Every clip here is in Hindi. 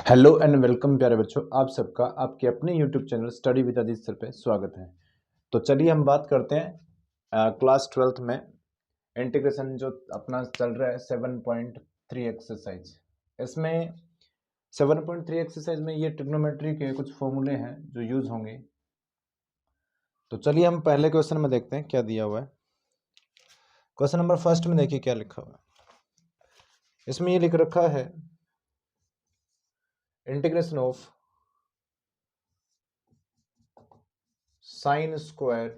हेलो एंड वेलकम प्यारे बच्चों, आप सबका आपके अपने YouTube channel study with Aditya sir पे स्वागत है। तो चलिए हम बात करते हैं क्लास 12th में इंटीग्रेशन जो अपना चल रहा है 7.3 एक्सरसाइज। इसमें 7.3 एक्सरसाइज में ये ट्रिग्नोमेट्री के कुछ फॉर्मूले हैं जो यूज होंगे। तो चलिए हम पहले क्वेश्चन में देखते हैं क्या दिया हुआ है। क्वेश्चन नंबर फर्स्ट में देखिए क्या लिखा हुआ है। इसमें ये लिख रखा है integration of sine square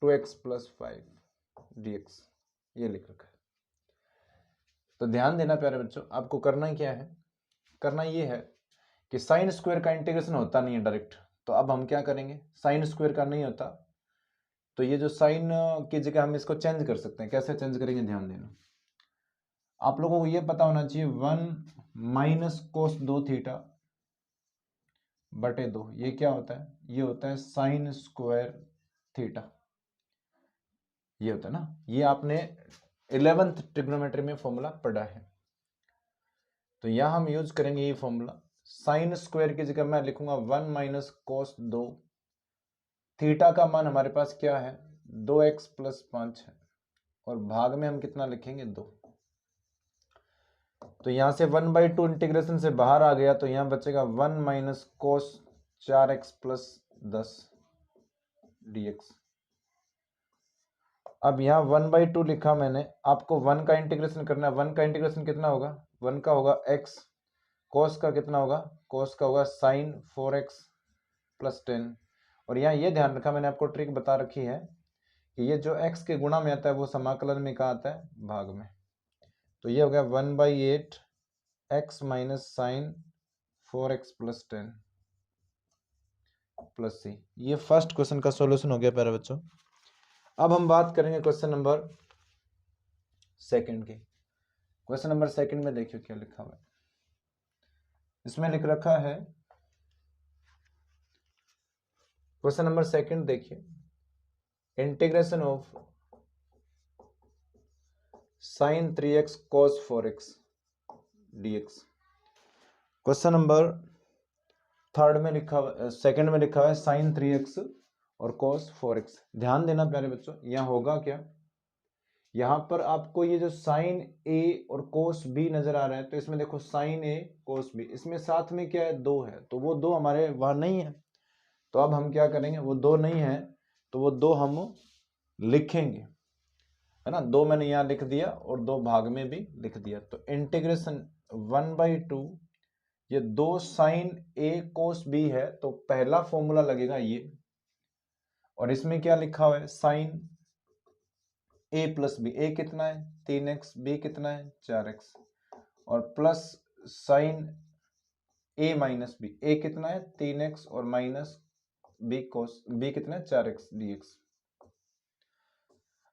2x + 5 dx, ये लिख रखा है। तो ध्यान देना प्यारे बच्चों, आपको करना क्या है, करना ये है कि साइन स्क्वायर का इंटीग्रेशन होता नहीं है डायरेक्ट। तो अब हम क्या करेंगे, साइन स्क्वायर का नहीं होता तो ये जो साइन की जगह हम इसको चेंज कर सकते हैं। कैसे चेंज करेंगे, ध्यान देना। आप लोगों को ये पता होना चाहिए 1 - cos 2 थीटा बटे 2, ये क्या होता है, ये होता है साइन स्क्वायर थीटा। ये होता है ना, ये आपने 11th ट्रिग्नोमेट्री में फॉर्मूला पढ़ा है। तो यहां हम यूज करेंगे ये फॉर्मूला। साइन स्क्वायर की जगह मैं लिखूंगा 1 - cos 2। थीटा का मान हमारे पास क्या है, 2x + 5 है, और भाग में हम कितना लिखेंगे, 2। तो यहां से 1/2 इंटीग्रेशन से बाहर आ गया, तो यहां बचेगा 1 - cos 4x + 10 dx। अब यहाँ 1/2 लिखा मैंने, आपको 1 का इंटीग्रेशन करना है। 1 का इंटीग्रेशन कितना होगा, 1 का होगा x, cos का कितना होगा, cos का होगा sin 4x + 10। और यहाँ ये ध्यान रखा, मैंने आपको ट्रिक बता रखी है कि ये जो x के गुणा में आता है वो समाकलन में कहाँ आता है, भाग में। तो ये हो गया 1/8 x - sin 4x + 10 + c। ये फर्स्ट क्वेश्चन का सॉल्यूशन हो गया प्यारे बच्चों। अब हम बात करेंगे क्वेश्चन नंबर सेकंड की। क्वेश्चन नंबर सेकंड में देखिए क्या लिखा हुआ है। इसमें लिख रखा है, क्वेश्चन नंबर सेकंड देखिए, integration of sin 3x cos 4x dx। Question number third में लिखा हुआ, सेकंड में लिखा हुआ है sin 3x और cos 4x। ध्यान देना प्यारे बच्चों, यहाँ होगा क्या, यहाँ पर आपको ये जो sin a और cos b नजर आ रहा है, तो इसमें देखो sin a cos b, इसमें साथ में क्या है, 2 है, तो वो 2 हमारे वहां नहीं है। तो अब हम क्या करेंगे, वो 2 नहीं है तो वो 2 हम लिखेंगे, है ना। 2 मैंने यहां लिख दिया और 2 भाग में भी लिख दिया। तो इंटीग्रेशन 1/2, ये 2 sin a cos b है, तो पहला फॉर्मूला लगेगा ये। और इसमें क्या लिखा हुआ है, sin a + b, a कितना है 3x, b कितना है 4x, और plus sin a - b, a कितना है 3x और माइनस b cos b कितना है 4x dx।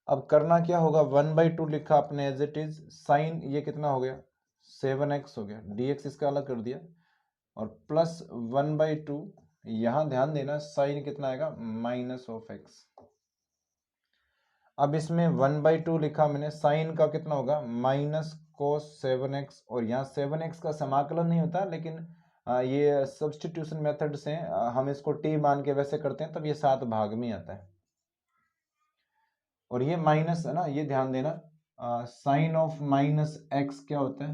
अब करना क्या होगा, 1/2 लिखा आपने एज इट इज, साइन ये कितना हो गया 7x हो गया, dx इसका अलग कर दिया, और प्लस 1/2, यहां ध्यान देना साइन कितना आएगा -x। अब इसमें 1/2 लिखा मैंने, साइन का कितना होगा -cos 7x, और यहाँ 7x का समाकलन नहीं होता, लेकिन ये सब्स्टिट्यूशन मेथड से हम इसको t मान के वैसे करते हैं, तब ये 7 भाग में आता है। और ये माइनस है ना, ये ध्यान देना, साइन ऑफ -x क्या होता है,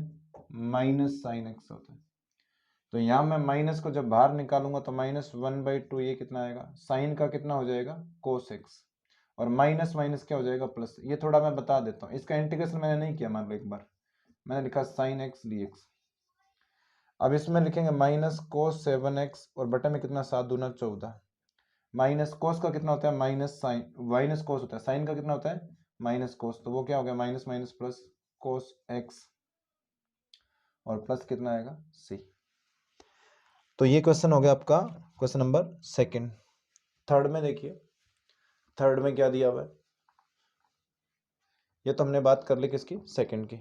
-sin x होता है। तो यहां मैं माइनस को जब बाहर निकालूंगा तो -1/2, ये कितना आएगा, साइन का कितना हो जाएगा cos x, और माइनस माइनस क्या हो जाएगा प्लस। ये थोड़ा मैं बता देता हूँ, इसका इंटीग्रेशन मैंने नहीं किया, मान लो एक बार मैंने लिखा sin x dx। अब इसमें लिखेंगे -cos 7x, और बटे में कितना 7 दूना 14, माइनस कोस का कितना होता है माइनस कोस होता है, साइन का कितना होता है माइनस कोस, तो वो क्या हो गया minus minus plus cos x, और प्लस कितना आएगा सी। तो ये क्वेश्चन हो गया आपका क्वेश्चन नंबर सेकंड। थर्ड में देखिए, थर्ड में क्या दिया हुआ है, ये तो हमने बात कर ली किसकी, सेकंड की।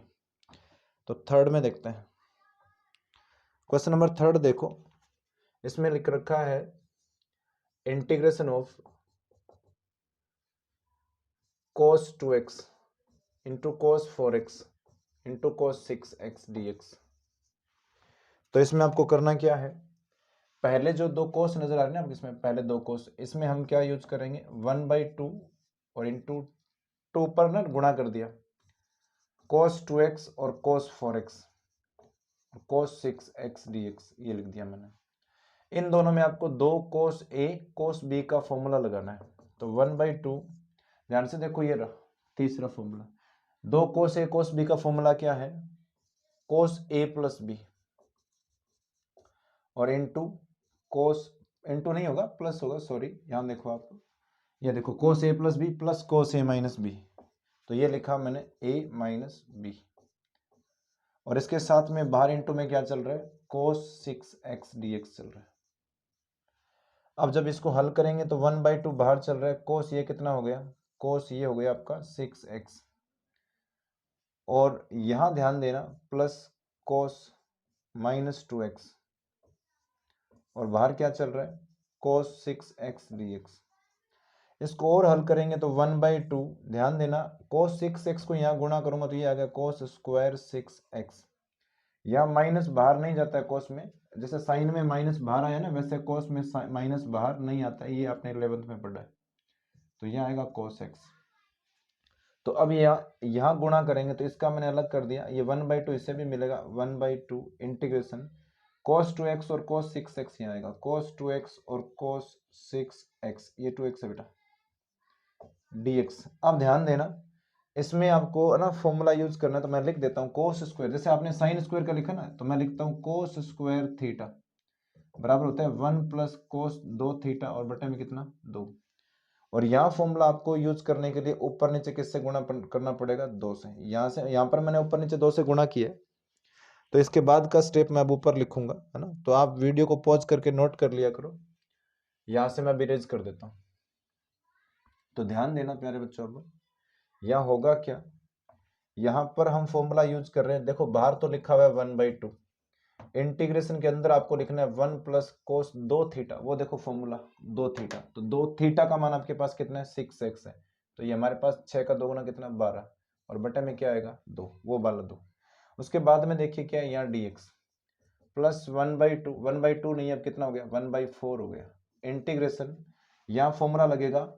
तो थर्ड में देखते हैं, क्वेश्चन नंबर थर्ड देखो, इसमें लिख रखा है integration of cos 2x into cos 4x into cos 6x dx। तो इसमें आपको करना क्या है, पहले जो दो कोस नजर आ रहे हैं ना इसमें, पहले दो कोस, इसमें हम क्या यूज करेंगे 1/2 और इंटू 2 पर ना गुणा कर दिया, cos 2x और cos 4x cos 6x dx, ये लिख दिया मैंने। इन दोनों में आपको दो cos a cos b का फॉर्मूला लगाना है। तो 1/2, ध्यान से देखो, ये रहा तीसरा फॉर्मूला, दो cos a cos b का फॉर्मूला क्या है, cos a प्लस b, और इंटू cos, इंटू नहीं होगा प्लस होगा, सॉरी, यहां देखो आप, ये देखो cos a plus B plus cos a minus B, तो ये लिखा मैंने a माइनस बी, और इसके साथ में बाहर इंटू में क्या चल रहा है, cos 6x dx चल रहा है। अब जब इसको हल करेंगे तो 1/2 बाहर चल रहा है, cos ये कितना हो गया, cos ये हो गया आपका 6x, और यहां ध्यान देना प्लस cos माइनस 2x, और बाहर क्या चल रहा है, cos 6x dx। इसको और हल करेंगे तो 1/2, ध्यान देना cos 6x को यहाँ गुणा करूंगा तो ये आ गया cos स्क्वायर 6x, यहाँ माइनस बाहर नहीं जाता है cos में, जैसे साइन में माइनस बाहर आया ना, वैसे cos में माइनस बाहर नहीं आता है, ये आपने 11th में पढ़ा है, तो यहाँ आएगा cos x। तो अब यहाँ गुणा करेंगे तो इसका मैंने अलग कर दिया, ये 1/2 इससे भी मिलेगा, 1/2 इंटीग्रेशन cos 2x और cos 6x, यहाँ आएगा cos 2x और cos 6x, ये 2x है बेटा dx। अब ध्यान देना इसमें आपको ना फॉर्मूला यूज करना है, तो मैं लिख देता हूँ cos स्क्वायर, जैसे आपने साइन स्क्वायर का लिखा ना, तो मैं लिखता हूँ cos स्क्वायर थीटा बराबर होता है 1 प्लस cos 2 थीटा, और बटे में कितना 2, और यहाँ फॉर्मूला आपको यूज करने के लिए ऊपर नीचे किससे गुणा करना पड़ेगा, 2 से, यहाँ से, यहाँ पर मैंने ऊपर नीचे 2 से गुणा किया, तो इसके बाद का स्टेप मैं अब ऊपर लिखूंगा, है ना, तो आप वीडियो को पॉज करके नोट कर लिया करो, यहाँ से मैं इरेज कर देता हूँ। तो ध्यान देना प्यारे बच्चों, अब यहाँ होगा क्या, यहाँ पर हम फॉर्मूला यूज कर रहे हैं, देखो बाहर तो लिखा हुआ है 1/2, इंटीग्रेशन के अंदर आपको लिखना है 1 प्लस cos 2 थीटा, वो देखो फॉर्मूला 2 थीटा, तो 2 थीटा का मान आपके पास कितना है 6x है, तो ये हमारे पास 6 का 2 गुना कितना 12, और बटे में क्या आएगा 2, वो वाला 2। उसके बाद में देखिए क्या है, यहाँ dx प्लस 1/2, 1/2 नहीं, अब कितना हो गया 1/4 हो गया, इंटीग्रेशन, यहाँ फॉर्मूला लगेगा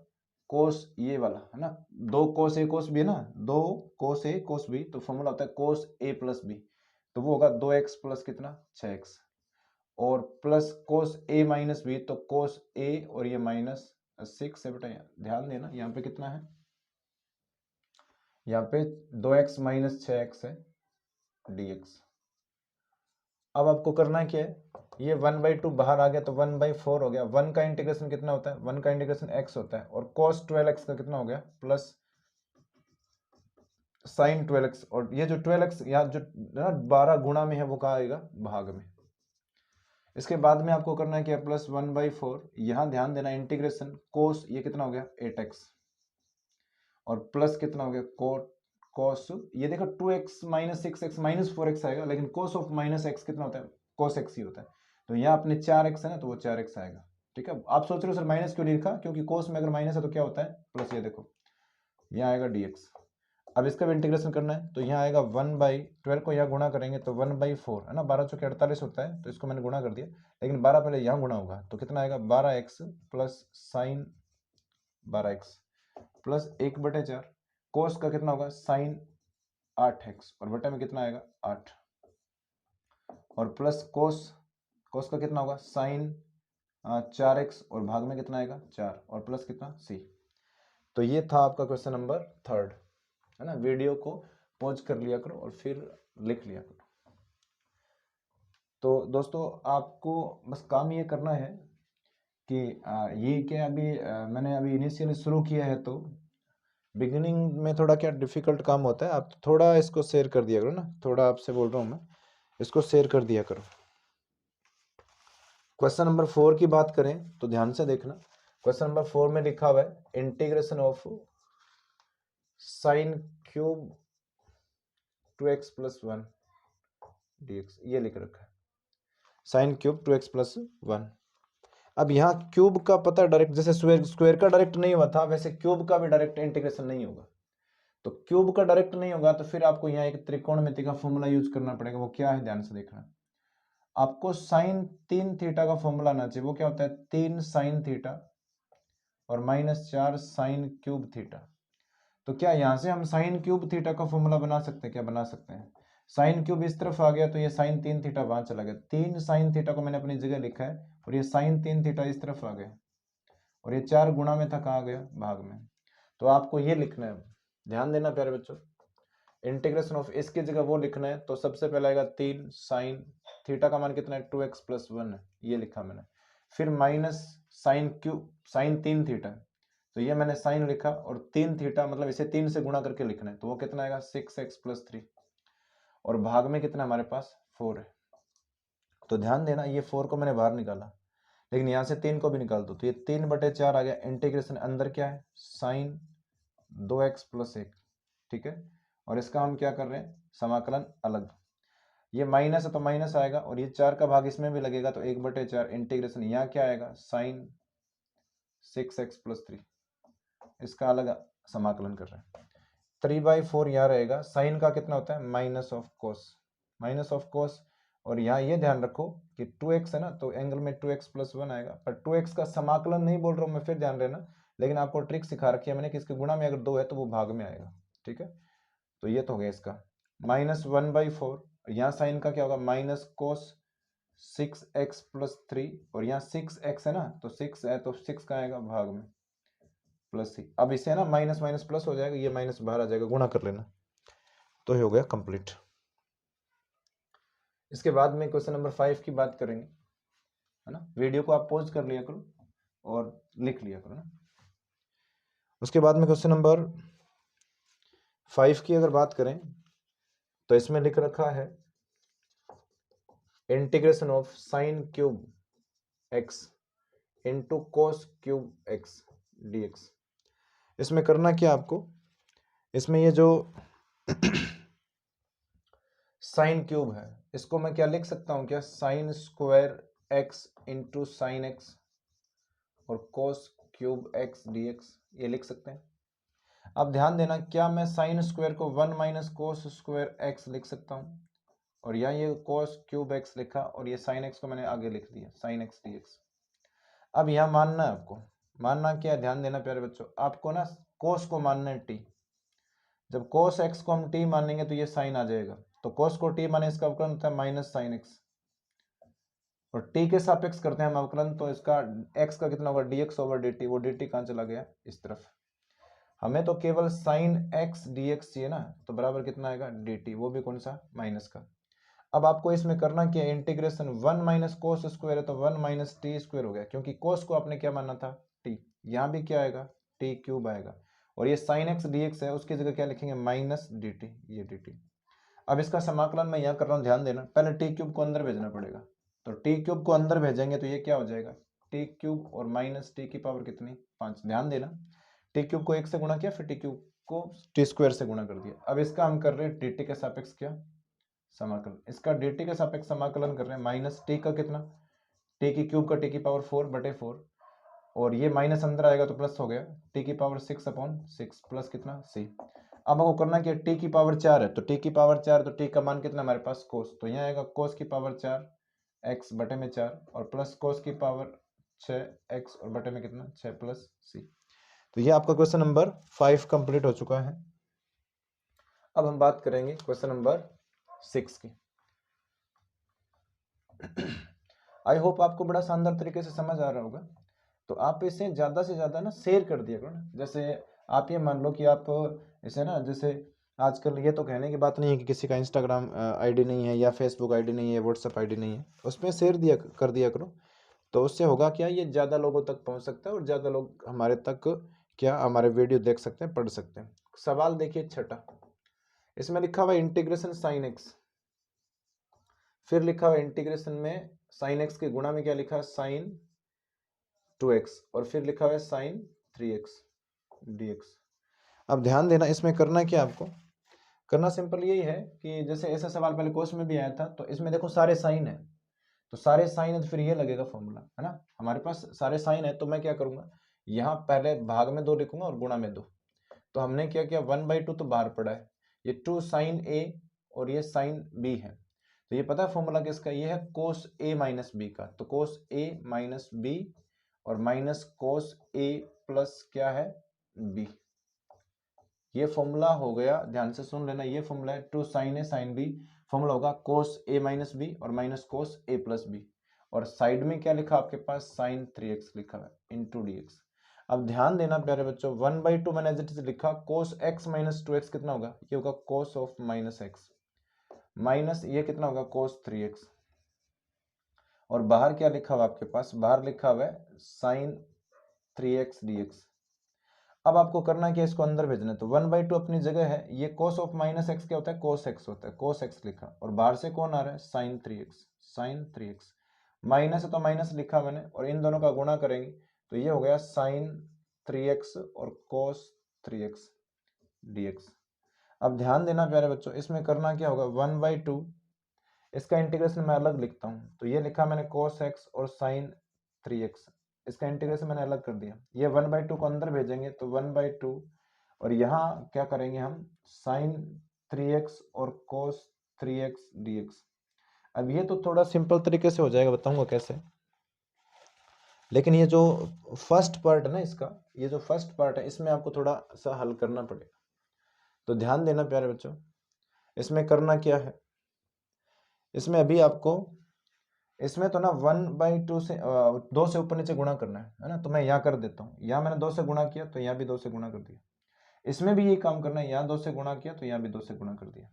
cos ये वाला, है ना, 2 cos a cos b है ना, 2 cos a cos b, तो फॉर्मूला होता है cos a प्लस b, तो वो होगा 2x प्लस कितना 6x, और plus cos a minus b, तो cos a और ये माइनस 6 है बेटा, ध्यान देना यहाँ पे कितना है, यहाँ पे 2x माइनस 6x है dx। अब आपको करना क्या है, ये 1/2 बाहर आ गया तो 1/4 हो गया, 1 का इंटीग्रेशन कितना होता है, 1 का इंटीग्रेशन x होता है, और cos 12x का कितना हो गया प्लस sin 12x, और ये जो 12x यहाँ जो ना 12 गुणा में है वो कहाँ आएगा, भाग में। इसके बाद में आपको करना है क्या, प्लस 1/4, यहाँ ध्यान देना इंटीग्रेशन cos ये कितना हो गया 8x, और प्लस कितना हो गया cos ये देखो 2x minus 6x minus 4x आएगा, लेकिन cos ऑफ माइनस x कितना होता है, cos x ही होता है, तो यहाँ अपने 4x है ना, तो वो 4x आएगा। ठीक है, आप सोच रहे हो सर माइनस क्यों लिखा, क्योंकि cos में अगर माइनस है तो क्या होता है प्लस, ये देखो यहाँ आएगा dx। अब इसका भी इंटीग्रेशन करना है, तो यहाँ आएगा 1/12 को यहाँ गुणा करेंगे तो 1/4 है ना, 12 चौके 48 होता है, तो इसको मैंने गुणा कर दिया, लेकिन 12 पहले यहाँ गुणा होगा, तो कितना आएगा 12x plus sign 12x plus 1/4, कोस का कितना होगा साइन 8x, और बटे में कितना आएगा 8, और प्लस कोस का कितना होगा साइन 4x, और भाग में कितना आएगा 4, और प्लस कितना c। तो ये था आपका क्वेश्चन नंबर 3, है ना, वीडियो को पॉज कर लिया करो और फिर लिख लिया करो। तो दोस्तों आपको बस काम ये करना है कि ये क्या अभी मैंने अभी इनिशियली शुरू किया है, तो बिगिनिंग में थोड़ा क्या डिफिकल्ट काम होता है, आप थोड़ा इसको शेयर कर दिया करो ना, थोड़ा आपसे बोल रहा हूँ मैं, इसको शेयर कर दिया करो। क्वेश्चन नंबर 4 की बात करें तो ध्यान से देखना, क्वेश्चन नंबर 4 में लिखा हुआ है integration of sine cube 2x plus 1 dx, ये लिख रखा है साइन क्यूब 2x प्लस 1। अब यहाँ क्यूब का पता डायरेक्ट, जैसे स्क्वायर का डायरेक्ट नहीं हुआ था, वैसे क्यूब का भी डायरेक्ट इंटीग्रेशन नहीं होगा, तो क्यूब का डायरेक्ट नहीं होगा तो फिर आपको यहाँ एक त्रिकोणमिति का फॉर्मूला यूज करना पड़ेगा, वो क्या है ध्यान से देखना। आपको साइन 3 थीटा का फॉर्मूला आना चाहिए। वो क्या होता है, 3 साइन थीटा और -4 साइन क्यूब थीटा। तो क्या यहाँ से हम साइन क्यूब थीटा का फॉर्मूला बना सकते हैं? क्या बना सकते हैं? साइन क्यूब इस तरफ आ गया तो ये साइन 3 थीटा वहां चला गया, 3 साइन थीटा को मैंने अपनी जगह लिखा है, और ये साइन 3 थीटा इस तरफ आ गया, और ये 4 गुणा में था, कहाँ गया, भाग में। तो आपको ये लिखना है, ध्यान देना प्यारे बच्चों, इंटीग्रेशन ऑफ इसकी जगह वो लिखना है। तो सबसे पहले आएगा 3 साइन थीटा का मान कितना है, 2x + 1 है, ये लिखा मैंने। फिर minus sine cube, sine 3 theta, तो ये मैंने साइन लिखा, और 3 थीटा मतलब इसे 3 से गुणा करके लिखना है, तो वो कितना आएगा, 6x + 3, और भाग में कितना हमारे पास 4 है। तो ध्यान देना, ये 4 को मैंने बाहर निकाला, लेकिन यहाँ से 3 को भी निकाल दो, तो ये 3/4 आ गया। इंटीग्रेशन अंदर क्या है, साइन 2x + 1, ठीक है। और इसका हम क्या कर रहे हैं, समाकलन अलग। ये माइनस है तो माइनस आएगा, और ये 4 का भाग इसमें भी लगेगा, तो 1/4 इंटीग्रेशन यहाँ क्या आएगा, साइन 6x + 3, इसका अलग समाकलन कर रहे हैं। 3/4 यहाँ रहेगा, साइन का कितना होता है, माइनस ऑफ कोस, और यहाँ ये ध्यान रखो कि 2x है ना, तो एंगल में 2x + 1 आएगा, पर 2x का समाकलन नहीं बोल रहा हूँ मैं, फिर ध्यान रहना, लेकिन आपको ट्रिक सिखा रखी है मैंने कि इसके गुणा में अगर 2 है तो वो भाग में आएगा, ठीक है। तो ये तो हो गया इसका -1/4, यहाँ साइन का क्या होगा, माइनस कोस 6x + 3, और यहाँ 6x है ना, तो 6 है तो 6 का आएगा भाग में +c। अब इसे ना माइनस माइनस प्लस हो जाएगा, ये माइनस बाहर आ जाएगा, गुणा कर लेना, तो ये हो गया कंप्लीट। इसके बाद में क्वेश्चन नंबर 5 की बात करेंगे, है ना। वीडियो को आप पॉज कर लिया करो और लिख लिया करो ना। उसके बाद में क्वेश्चन नंबर 5 की अगर बात करें तो इसमें लिख रखा है integration of sine cube x into cos cube x dx। इसमें करना क्या आपको, इसमें ये जो साइन क्यूब है, इसको मैं क्या लिख सकता हूं, क्या sine square x into sine x और कोस क्यूब x dx, ये लिख सकते हैं। अब ध्यान देना, क्या मैं साइन स्क्वायर को 1 - कोस स्क्वायर x लिख सकता हूं, और यहाँ ये कोस क्यूब x लिखा, और ये साइन x को मैंने आगे लिख दिया, साइन x dx। अब यहाँ मानना है आपको, मानना क्या है, ध्यान देना प्यारे बच्चों, आपको ना कोस को मानना है t। जब कोस x को हम t मानेंगे तो ये साइन आ जाएगा, तो कोस को t माने इसका अवकलन होता है माइनस साइन x, और t के सापेक्ष करते हैं हम अवकलन, तो इसका x का कितना होगा, dx/dt, वो dt कहाँ चला गया, इस तरफ। हमें तो केवल साइन x dx चाहिए ना, तो बराबर कितना आएगा, dt, वो भी कौन सा, माइनस का। अब आपको इसमें करना क्या है, इंटीग्रेशन 1 - कोस स्क्वायर है तो 1 - t स्क्वायर हो गया, क्योंकि कोस को आपने क्या माना था, t। यहाँ भी क्या आएगा, t क्यूब आएगा, और ये साइन x dx है, उसकी जगह क्या लिखेंगे, माइनस dt, ये dt। अब इसका समाकलन मैं यहाँ कर रहा हूँ, ध्यान देना, पहले t क्यूब को अंदर भेजना पड़ेगा, तो t क्यूब को अंदर भेजेंगे तो ये क्या हो जाएगा, t क्यूब और माइनस t की पावर कितनी, 5। ध्यान देना, t क्यूब को 1 से गुणा किया, फिर t क्यूब को t स्क्वायर से गुणा कर दिया। अब इसका हम कर रहे हैं dt के सापेक्ष क्या, समाकलन। इसका dt के सापेक्ष समाकलन कर रहे हैं, माइनस t का कितना, t की क्यूब का t की पावर 4/4, और ये माइनस अंदर आएगा तो प्लस हो गया, t की पावर 6/6 प्लस कितना, c। अब आपको करना क्या, t की पावर 4 है, तो t की पावर 4, तो t का मान कितना हमारे पास, कोस, तो यहाँ आएगा कोस की पावर 4 x/4, और प्लस कोस की पावर 6x, और बटे में कितना, 6 + c। तो ये आपका क्वेश्चन नंबर 5 कंप्लीट हो चुका है। अब हम बात करेंगे क्वेश्चन नंबर 6 की। आई होप आपको बड़ा शानदार तरीके से समझ आ रहा होगा। तो आप इसे ज़्यादा से ज़्यादा ना शेयर कर दिया करो ना। जैसे आप ये मान लो कि आप इसे ना, जैसे आजकल ये तो कहने की बात नहीं है कि किसी का इंस्टाग्राम आईडी नहीं है, या फेसबुक आईडी नहीं है, व्हाट्सएप आईडी नहीं है, उसमें शेयर कर दिया करो। तो उससे होगा क्या, ये ज़्यादा लोगों तक पहुंच सकता है, और ज़्यादा लोग हमारे तक क्या, हमारे वीडियो देख सकते हैं, पढ़ सकते हैं। सवाल देखिए 6, इसमें लिखा हुआ इंटीग्रेशन साइन एक्स, फिर लिखा हुआ इंटीग्रेशन में साइन एक्स के गुणा में क्या लिखा है, साइन 2x, और फिर लिखा हुआ है साइन 3x dx। अब ध्यान देना, इसमें करना क्या, आपको करना सिंपल यही है कि जैसे ऐसा सवाल पहले कोर्स में भी आया था, तो इसमें देखो सारे साइन है, तो सारे साइन है तो फिर ये लगेगा फॉर्मूला, है ना। हमारे पास सारे साइन है, तो मैं क्या करूंगा, यहाँ पहले भाग में 2 लिखूंगा और गुणा में 2। तो हमने क्या किया, 1/2 तो बाहर पड़ा है, ये 2 साइन a और ये साइन b है, तो ये पता है फॉर्मूला किसका, ये है कोस ए माइनस बी का। तो कोस ए माइनस बी और माइनस कोस ए प्लस क्या है बी, ये फॉर्मूला हो गया। ध्यान से सुन लेना, ये फॉर्मूला है two sine A sine B, formula होगा कोस ए माइनस बी और minus cos A plus B, और साइड में क्या लिखा आपके पास, साइन 3x लिखा है इंटू डी एक्स। अब ध्यान देना प्यारे बच्चों, 1/2 मैंने एज इट इज लिखा, कोस x माइनस 2x कितना होगा, ये होगा cos of minus x, minus ये कितना होगा कोस 3x, और बाहर क्या लिखा हुआ आपके पास, बाहर लिखा हुआ है साइन 3x dx। अब आपको करना क्या, इसको अंदर भेजना है। तो 1/2 अपनी जगह है, ये कोस ऑफ माइनस एक्स क्या होता है, कोस एक्स होता है, कोस एक्स लिखा, और बाहर से कौन आ रहा है, sign 3x, sign 3x, minus है तो माइनस लिखा मैंने, और इन दोनों का गुणा करेंगे तो ये हो गया साइन 3x और कोस 3x dx। अब ध्यान देना प्यारे बच्चों, इसमें करना क्या होगा, 1/2 इसका इंटीग्रेशन मैं अलग लिखता हूं, तो ये लिखा मैंने कोस एक्स और साइन 3x, इसका इंटीग्रेशन मैंने अलग कर दिया। ये 1/2 को अंदर भेजेंगे तो 1/2, और यहाँ क्या करेंगे हम, साइन 3x और कोस 3x dx। अब ये तो थोड़ा सिंपल तरीके से हो जाएगा, बताऊंगा कैसे, लेकिन ये जो फर्स्ट पार्ट है ना इसका, ये जो फर्स्ट पार्ट है इसमें आपको थोड़ा सा हल करना पड़ेगा। तो ध्यान देना प्यारे बच्चों, इसमें करना क्या है, इसमें अभी आपको, इसमें तो ना 1/2 से 2 से ऊपर नीचे गुणा करना है ना, तो मैं यहाँ कर देता हूँ, यहाँ मैंने 2 से गुणा किया तो यहाँ भी 2 से गुणा कर दिया, इसमें भी यही काम करना है, यहाँ 2 से गुणा किया तो यहाँ भी 2 से गुणा कर दिया।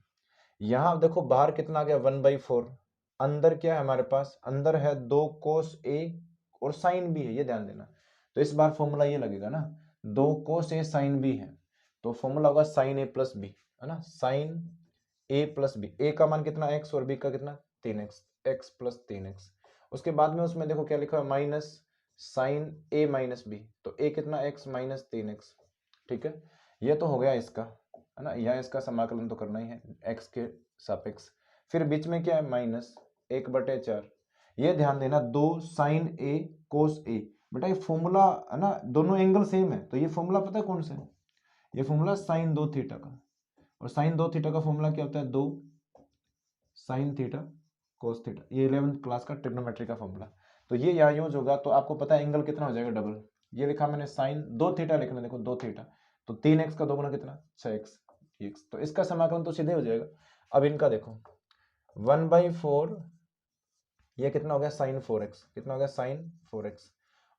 यहाँ देखो बाहर कितना आ गया 1/4, अंदर क्या है हमारे पास, अंदर है 2 कोस ए और साइन बी है, ये ध्यान देना। तो इस बार फॉर्मूला ये लगेगा ना, 2 कोस ए साइन बी है, तो फॉर्मूला होगा साइन ए प्लस बी, है ना, साइन ए प्लस बी, ए का मान कितना x और b का कितना 3x, x प्लस 3x। उसके बाद में उसमें देखो क्या लिखा है, माइनस साइन ए माइनस बी, तो a कितना x माइनस 3x, ठीक है। ये तो हो गया इसका, है ना, यहाँ इसका समाकलन तो करना ही है x के सापेक्ष। फिर बीच में क्या है, माइनस 1/4, ये ध्यान देना 2 साइन ए कोस ए, बेटा ये फॉर्मूला है ना, दोनों एंगल सेम है, तो ये फॉर्मूला पता है कौन सा है, ये फॉर्मूला साइन 2 थीटा का, और साइन 2 थीटा का फॉर्मूला क्या होता है, 2 साइन थीटा कोस थीटा, ये 11th क्लास का ट्रिग्नोमेट्री का फॉर्मूला। तो ये यहाँ यूज होगा, तो आपको पता है एंगल कितना हो जाएगा डबल, ये लिखा मैंने साइन 2 थीटा लिखना, देखो 2 थीटा, तो 3x का 2 गुना कितना 6x dx, तो इसका समाकलन तो सीधे हो जाएगा। अब इनका देखो 1/4, ये कितना हो गया साइन 4x, कितना हो गया साइन 4x,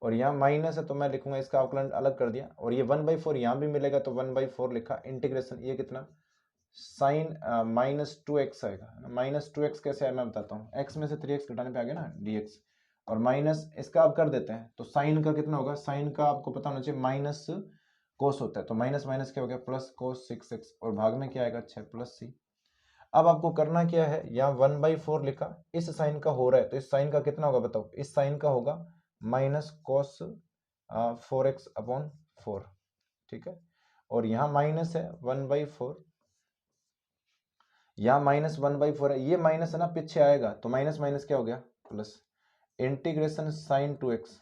और यहाँ माइनस है तो मैं लिखूंगा इसका अवकलन अलग कर दिया, और ये 1/4 यहाँ भी मिलेगा तो 1/4 लिखा, इंटीग्रेशन ये कितना साइन -2x आएगा, -2x कैसे आया मैं बताता हूँ, x में से 3x घटाने पे आ गया ना dx, और माइनस इसका अब कर देते हैं, तो साइन का कितना होगा, साइन का आपको पता होना चाहिए माइनस कोस होता है, तो माइनस माइनस क्या हो गया प्लस कोस 6x, और भाग में क्या आएगा 6 प्लस c। अब आपको करना क्या है, यहाँ 1/4 लिखा, इस साइन का हो रहा है तो इस साइन का कितना होगा बताओ, इस साइन का होगा माइनस कोस 4x अपॉन 4, ठीक है, और यहाँ माइनस है 1/4, यहाँ -1/4 है, ये माइनस है ना पीछे आएगा, तो माइनस माइनस क्या हो गया plus, integration sign 2x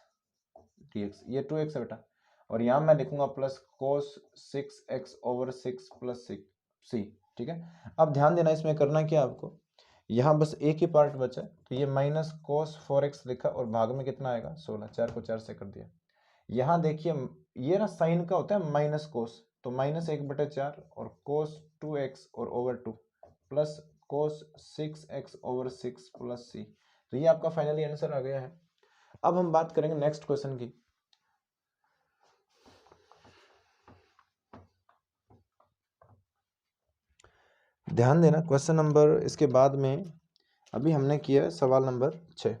dx, ये 2x है बेटा, और यहाँ मैं लिखूंगा plus cos 6x/6 plus c, ठीक है। अब ध्यान देना, इसमें करना क्या आपको, यहाँ बस एक ही पार्ट बचा है, तो ये माइनस कोस 4x लिखा, और भाग में कितना आएगा 16, 4 को 4 से कर दिया। यहाँ देखिए ये ना साइन का होता है माइनस कोस, तो -1/4 और कोस 2x और over 2 plus cos 6x/6 plus c, तो ये आपका फाइनली आंसर आ गया है। अब हम बात करेंगे नेक्स्ट क्वेश्चन की। ध्यान देना क्वेश्चन नंबर, इसके बाद में अभी हमने किया है सवाल नंबर 6,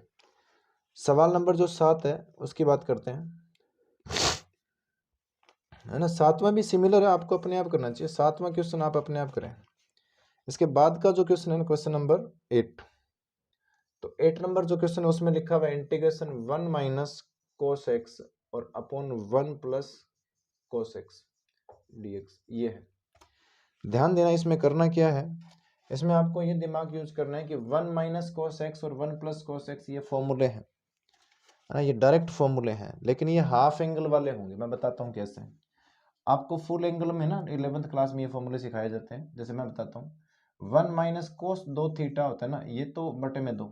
सवाल नंबर जो 7 है उसकी बात करते हैं, है ना। 7वां भी सिमिलर है, आपको अपने आप करना चाहिए, 7वां क्वेश्चन आप अपने आप करें। इसके बाद का जो क्वेश्चन है क्वेश्चन नंबर 8, तो 8 नंबर जो क्वेश्चन है उसमें लिखा हुआ है इंटीग्रेशन 1 माइनस कोस एक्स और upon 1 plus cos x dx, ये है। ध्यान देना, इसमें करना क्या है, इसमें आपको ये दिमाग यूज करना है कि 1 माइनस कोस एक्स और 1 प्लस कोस एक्स ये फॉर्मूले हैं, है ना, ये डायरेक्ट फॉर्मूले हैं, लेकिन ये हाफ एंगल वाले होंगे, मैं बताता हूँ कैसे। आपको फुल एंगल में ना 11th क्लास में ये फॉर्मूले सिखाए जाते हैं, जैसे मैं बताता हूँ, 1 माइनस कोस 2 थीटा होता है ना, ये तो बटे में 2,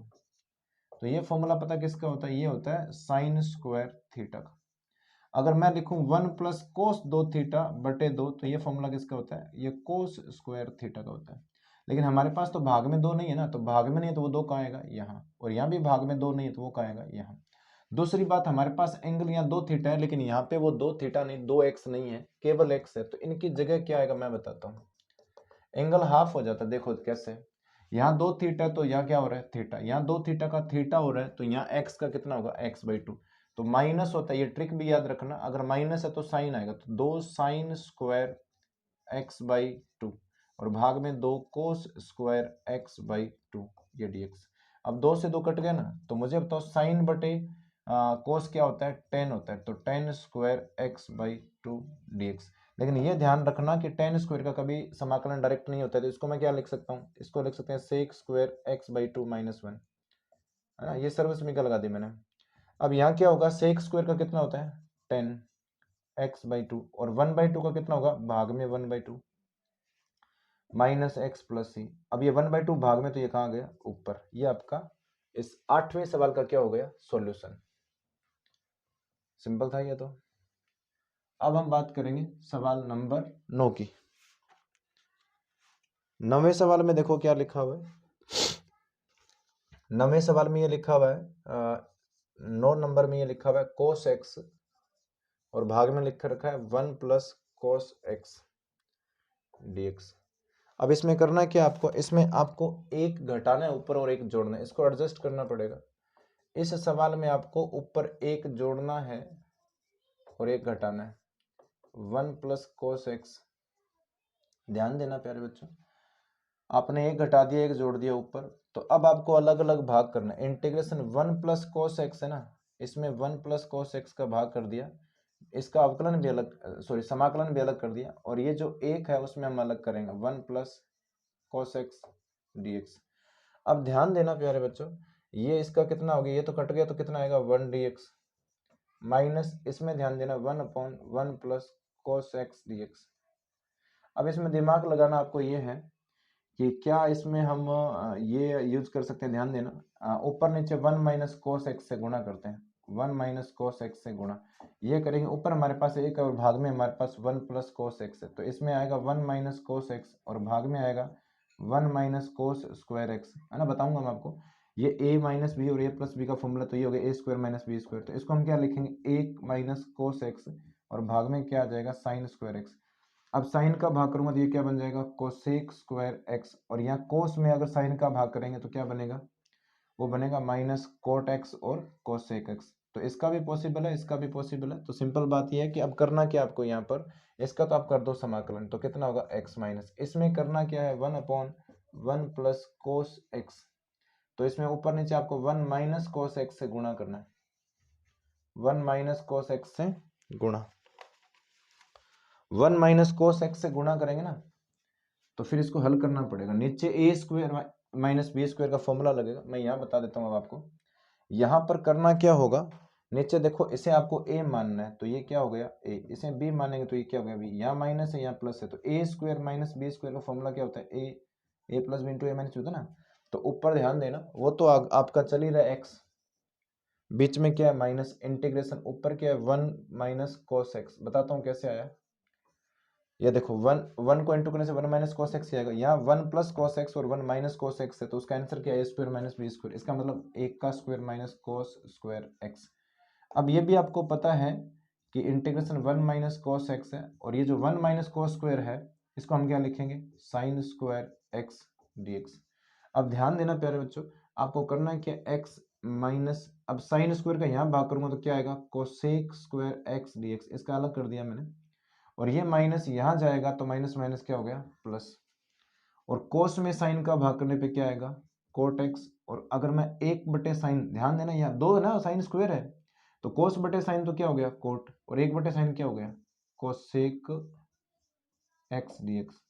तो ये फॉर्मूला पता किसका होता है, ये होता है साइन स्क्वायर थीटा का। अगर मैं लिखूं 1 प्लस कोस 2 थीटा बटे 2, तो ये फॉर्मूला किसका होता है, ये कोस स्क्वायर थीटा का होता है। लेकिन हमारे पास तो भाग में 2 नहीं है ना, तो भाग में नहीं है तो वो 2 कहाँ आएगा, यहाँ, और यहाँ भी भाग में 2 नहीं है तो वो कहाँ आएगा, यहाँ। दूसरी बात, हमारे पास एंगल यहाँ 2 थीटा है, लेकिन यहाँ पे वो 2 थीटा नहीं, 2 एक्स नहीं है, केवल एक्स है, तो इनकी जगह क्या आएगा मैं बताता हूँ। एंगल हाफ हो जाता है, देखो कैसे, यहाँ 2 थीटा तो यहाँ क्या हो रहा है, थीटा, यहाँ 2 थीटा का थीटा हो रहा है, तो यहाँ एक्स का कितना होगा, x/2, तो माइनस होता है, ये ट्रिक भी याद रखना, अगर माइनस है तो साइन आएगा, तो 2 साइन स्क्वायर x/2 और भाग में 2 कोस स्क्वायर x/2, ये dx। अब 2 से 2 कट गया ना, तो मुझे बताओ साइन बटे कोस क्या होता है, टेन होता है, तो टेन स्क्वायर x/2 dx। लेकिन ये ध्यान रखना कि टेन स्क्वायर का कभी समाकलन डायरेक्ट नहीं होता है, तो इसको मैं क्या लिख सकता हूँ, इसको लिख सकते हैं सेक स्क्वायर x/2 -1, है ना, ये सर्वसमीका लगा दी मैंने। अब यहाँ क्या होगा, सेक स्क्वायर का कितना होता है, 10 x/2, और 1/2 का कितना होगा, भाग में 1/2 माइनस एक्स प्लस सी। अब ये 1/2 भाग में, तो ये कहाँ गया, ऊपर। ये आपका इस 8वें सवाल का क्या हो गया, सॉल्यूशन। सिंपल था ये तो। अब हम बात करेंगे सवाल नंबर 9 की। 9वें सवाल में देखो क्या लिखा हुआ है, 9वें सवाल में ये लिखा हुआ है 9 नंबर में ये लिखा हुआ है कोस एक्स, और भाग में लिख रखा है 1 प्लस कोस एक्स dx। अब इसमें करना क्या आपको, इसमें आपको एक घटाना है ऊपर और एक जोड़ना है, इसको एडजस्ट करना पड़ेगा। इस सवाल में आपको ऊपर एक जोड़ना है और एक घटाना है, 1 प्लस कोस एक्स। ध्यान देना प्यारे बच्चों, आपने एक घटा दिया एक जोड़ दिया ऊपर, तो अब आपको अलग अलग भाग करना है। इंटीग्रेशन 1 प्लस कोस एक्स है ना, इसमें 1 प्लस कोस एक्स का भाग कर दिया, इसका अवकलन भी अलग, सॉरी समाकलन भी अलग कर दिया, और ये जो एक है उसमें हम अलग करेंगे 1 प्लस कोस एक्स dx। अब ध्यान देना प्यारे बच्चों, ये इसका कितना हो गया, ये तो कट गया, तो कितना आएगा 1 dx, माइनस इसमें ध्यान देना 1/1 प्लस कोस एक्स dx। अब इसमें दिमाग लगाना आपको ये है कि क्या इसमें हम ये यूज कर सकते हैं, ध्यान देना, ऊपर नीचे 1 माइनस कोस एक्स से गुणा करते हैं, 1 माइनस कोस एक्स से गुणा, ये करेंगे, ऊपर हमारे पास एक और भाग में हमारे पास 1 प्लस कोस एक्स है, तो इसमें आएगा 1 माइनस कोस एक्स, और भाग में आएगा 1 माइनस कोस स्क्वायर एक्स, है ना, बताऊंगा मैं आपको। ये a माइनस बी और a प्लस बी का फॉर्मूला, तो ये हो गया a square minus B square, तो इसको हम क्या लिखेंगे, 1 माइनस कोस एक्स, और भाग में क्या आ जाएगा, साइन स्क्वायर एक्स। अब साइन का भाग करूंगा तो ये क्या बन जाएगा, कोसेक स्क्वायर एक्स, और यहाँ कोस में अगर साइन का भाग करेंगे तो क्या बनेगा, वो बनेगा माइनस कोट एक्स और कोसेक एक्स। तो इसका भी पॉसिबल है, इसका भी पॉसिबल है, तो सिंपल बात यह है कि अब करना क्या आपको यहाँ पर, इसका तो आप कर दो समाकलन, तो कितना होगा एक्स माइनस, इसमें करना क्या है 1/1 प्लस कोस एक्स, तो इसमें ऊपर नीचे आपको 1 माइनस कोस एक्स से गुणा करना है, 1 माइनस कोस एक्स से गुणा, 1 माइनस कोस एक्स से गुणा करेंगे ना, तो फिर इसको हल करना पड़ेगा, नीचे ए स्क्वायर माइनस बी स्क्वायर का फॉर्मूला लगेगा, मैं यहाँ बता देता हूँ अब आपको। यहाँ पर करना क्या होगा, नीचे देखो, इसे आपको a मानना है, तो ये क्या हो गया a, इसे b मानेंगे तो ये क्या हो गया b, यहाँ माइनस है यहाँ प्लस है, तो a square minus B square का फॉर्मूला क्या होता है, a plus B into A minus होता है ना। तो ऊपर ध्यान देना, वो तो आपका चल ही रहा है x, बीच में क्या है माइनस, इंटीग्रेशन ऊपर क्या है 1 माइनस कोस एक्स, बताता हूँ कैसे आया। ये देखो 1 को इंटू करने से 1 माइनस कोस एक्स आएगा, यहाँ 1 प्लस कोस एक्स और 1 माइनस कोस एक्स है, तो उसका आंसर क्या है, ए स्क्वायर माइनस बी स्क्वायर, इसका मतलब 1 का square minus cos square x. अब ये भी आपको पता है कि इंटीग्रेशन 1 माइनस कोस एक्स है, और ये जो 1 माइनस कोस स्क्वायर है, इसको हम क्या लिखेंगे, साइन स्क्वायर एक्स dx। अब ध्यान देना प्यारे बच्चों, आपको करना है क्या, एक्स माइनस, अब साइन स्क्वायर का यहाँ भाग करूंगा तो क्या आएगा, कोसेक स्क्वायर एक्स dx, इसका अलग कर दिया मैंने, और ये माइनस यहाँ जाएगा तो माइनस माइनस क्या हो गया प्लस, और कोस में साइन का भाग करने पे क्या आएगा, कोट एक्स, और अगर मैं 1/साइन, ध्यान देना यहाँ 2 है ना, साइन स्क्वायर है, तो कोस बटे साइन तो क्या हो गया कोट, और 1/साइन क्या हो गया कोसेक एक्स dx।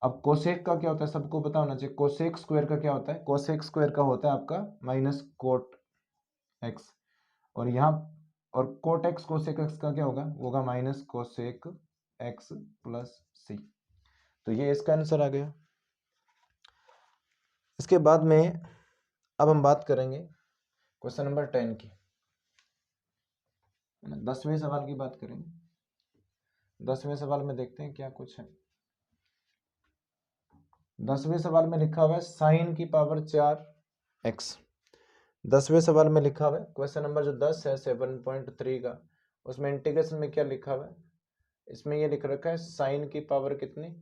अब कोसेक का क्या होता है, सबको पता होना चाहिए, कोसेक स्क्वायर का क्या होता है, कोसेक स्क्वायर का होता है आपका माइनस कोट एक्स, और यहाँ, और कोट एक्स कोसेक एक्स का क्या होगा माइनस कोसेक एक्स प्लस सी, तो ये इसका आंसर आ गया। इसके बाद में अब हम बात करेंगे क्वेश्चन नंबर 10 की, 10वें सवाल की बात करेंगे। 10वें सवाल में देखते हैं क्या कुछ है। 10वें सवाल में लिखा हुआ है साइन की पावर 4x। 10वें सवाल में लिखा हुआ है, क्वेश्चन नंबर जो 10 है 7.3 का, उसमें इंटीग्रेशन में क्या लिखा हुआ है, इसमें ये लिख रखा है साइन की पावर कितनी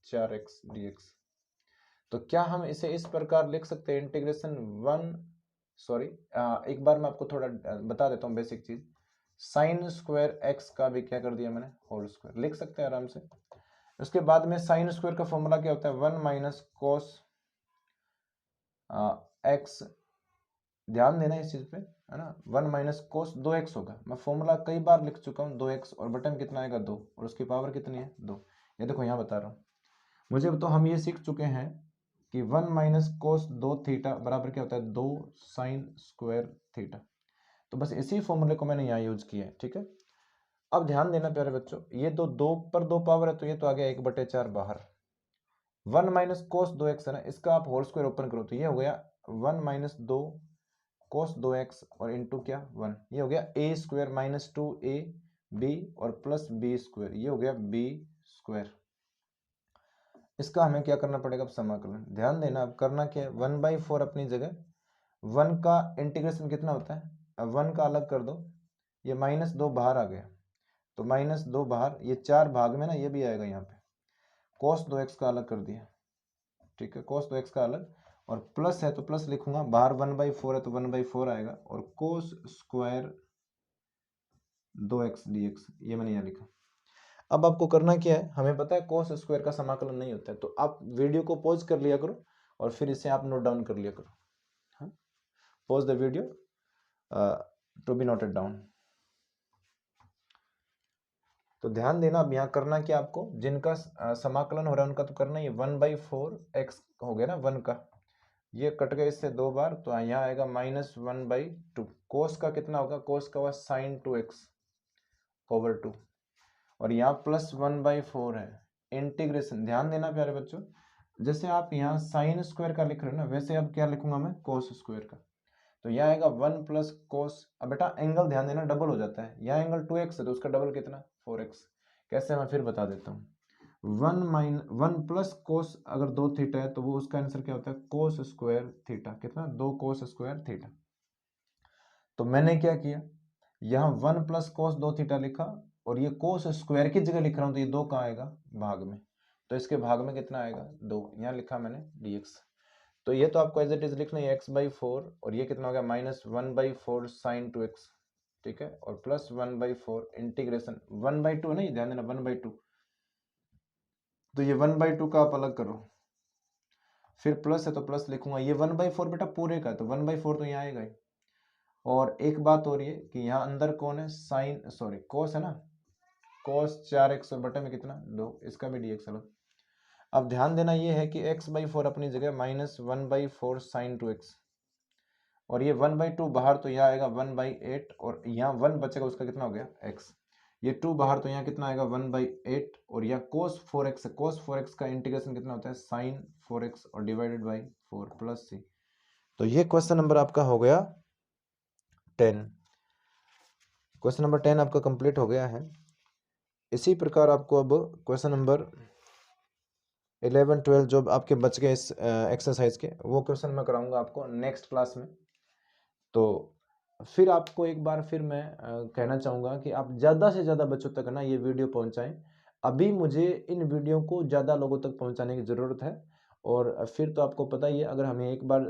4x dx। तो क्या हम इसे इस प्रकार लिख सकते हैं, इंटीग्रेशन एक बार मैं आपको थोड़ा बता देता हूँ बेसिक चीज। साइन स्क्वायर एक्स का भी क्या कर दिया मैंने, होल स्क्वायर लिख सकते हैं आराम से। उसके बाद में साइन स्क्वायर का फॉर्मूला क्या होता है, 1 माइनस कोस एक्स, ध्यान देना इस चीज पे, है ना। 1 माइनस कोस 2x होगा, मैं फॉर्मूला कई बार लिख चुका हूँ, 2x और बटन कितना आएगा 2, और उसकी पावर कितनी है 2। ये देखो यहाँ बता रहा हूँ मुझे, तो हम ये सीख चुके हैं कि 1 माइनस कोस 2 थीटा बराबर क्या होता है 2 साइन स्क्वायर थीटा। तो बस इसी फॉर्मूले को मैंने यहाँ यूज किया है, ठीक है। अब ध्यान देना प्यारे बच्चों, ये तो 2 पर 2 पावर है, तो ये तो आ गया 1/4 बाहर। 1 माइनस कोस 2x है ना, इसका आप होल स्क्वायर ओपन करो तो ये हो गया 1 माइनस 2 कोस 2x और इंटू क्या 1, ये हो गया a स्क्वायर माइनस 2ab और प्लस b स्क्वायर, ये हो गया b स्क्वायर। इसका हमें क्या करना पड़ेगा, अब समाकलन। ध्यान देना, अब करना क्या है, 1/4 अपनी जगह, 1 का इंटीग्रेशन कितना होता है, अब 1 का अलग कर दो, ये -2 बाहर आ गया, तो -2 बाहर, ये 4 भाग में ना ये भी आएगा यहाँ पे, cos 2x का अलग कर दिया, ठीक है, cos 2x का अलग, और प्लस है तो प्लस लिखूंगा, बाहर 1/4 है तो 1/4 आएगा, और cos स्क्वायर 2x dx, ये मैंने यहाँ लिखा। अब आपको करना क्या है, हमें पता है cos स्क्वायर का समाकलन नहीं होता है, तो आप वीडियो को पॉज कर लिया करो और फिर इसे आप नोट डाउन कर लिया करो। Pause the video to be noted down. तो ध्यान देना, अब यहाँ करना क्या आपको, जिनका समाकलन हो रहा है उनका तो करना ही, 1/4 x हो गया ना 1 का, ये कट गया इससे 2 बार, तो यहाँ आएगा -1/2। कोस का कितना होगा, कोस का हुआ साइन 2x ओवर 2, और यहाँ प्लस 1/4 है। इंटीग्रेशन, ध्यान देना प्यारे बच्चों, जैसे आप यहाँ साइन स्क्वायर का लिख रहे हो ना, वैसे अब क्या लिखूंगा मैं, कोस स्क्वायर का। तो यहाँ आएगा 1 प्लस कोस, अब बेटा एंगल ध्यान देना डबल हो जाता है, यहाँ एंगल 2x है तो उसका डबल कितना 4x। कैसे, मैं फिर बता देता हूँ, 1 प्लस कोस अगर 2 थीटा है तो वो उसका आंसर क्या होता है, कोस स्क्वायर थीटा, कितना 2 कोस स्क्वायर थीटा। तो मैंने क्या किया, यहाँ 1 प्लस कोस 2 थीटा लिखा, और ये कोस स्क्वायर की जगह लिख रहा हूँ, तो ये 2 कहाँ आएगा भाग में, तो इसके भाग में कितना आएगा 2, यहाँ लिखा मैंने dx। तो ये तो आपको एज इट इज लिखना है x/4, और ये कितना हो गया -1/4 साइन 2x, ठीक है, और प्लस 1/4 इंटीग्रेशन 1/2 नहीं, ध्यान देना 1/2, तो ये 1/2 का आप अलग करो, फिर प्लस है तो प्लस लिखूंगा, ये 1/4 बेटा पूरे का, तो 1/4 तो यहाँ आएगा ही। और एक बात हो रही है कि यहाँ अंदर कौन है, कोस है ना, कोस 4x और बटे में कितना 2, इसका भी dx अलग। अब ध्यान देना ये है कि x/4 अपनी जगह -1/4 साइन 2x, और ये 1/2 बाहर, तो यहाँ आएगा 1/8, और यहाँ 1 बचेगा, उसका कितना हो गया x, ये 2 बाहर, तो यहाँ कितना आएगा 1/8, और यहाँ cos 4x है, cos 4x का इंटीग्रेशन कितना होता है साइन 4x और डिवाइडेड बाई 4 प्लस c। तो ये क्वेश्चन नंबर आपका हो गया 10। क्वेश्चन नंबर 10 आपका कंप्लीट हो गया है। इसी प्रकार आपको अब क्वेश्चन नंबर 11, 12 जो आपके बच गए इस एक्सरसाइज के, वो क्वेश्चन मैं कराऊंगा आपको नेक्स्ट क्लास में। तो फिर आपको एक बार फिर मैं कहना चाहूँगा कि आप ज़्यादा से ज़्यादा बच्चों तक ना ये वीडियो पहुँचाएं। अभी मुझे इन वीडियो को ज़्यादा लोगों तक पहुँचाने की ज़रूरत है, और फिर तो आपको पता ही है, अगर हमें एक बार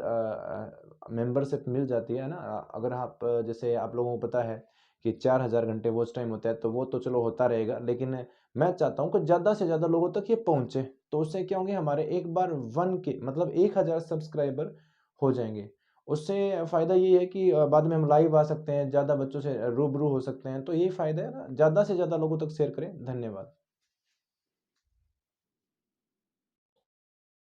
मेंबरशिप मिल जाती है ना, अगर आप जैसे आप लोगों को पता है कि 4000 घंटे वॉच टाइम होता है, तो वो तो चलो होता रहेगा, लेकिन मैं चाहता हूँ कि ज़्यादा से ज़्यादा लोगों तक ये पहुँचे, तो उससे क्या होंगे, हमारे एक बार 1K मतलब 1000 सब्सक्राइबर हो जाएंगे। उससे फ़ायदा ये है कि बाद में हम लाइव आ सकते हैं, ज़्यादा बच्चों से रूबरू हो सकते हैं, तो यही फ़ायदा है ना, ज़्यादा से ज़्यादा लोगों तक शेयर करें। धन्यवाद।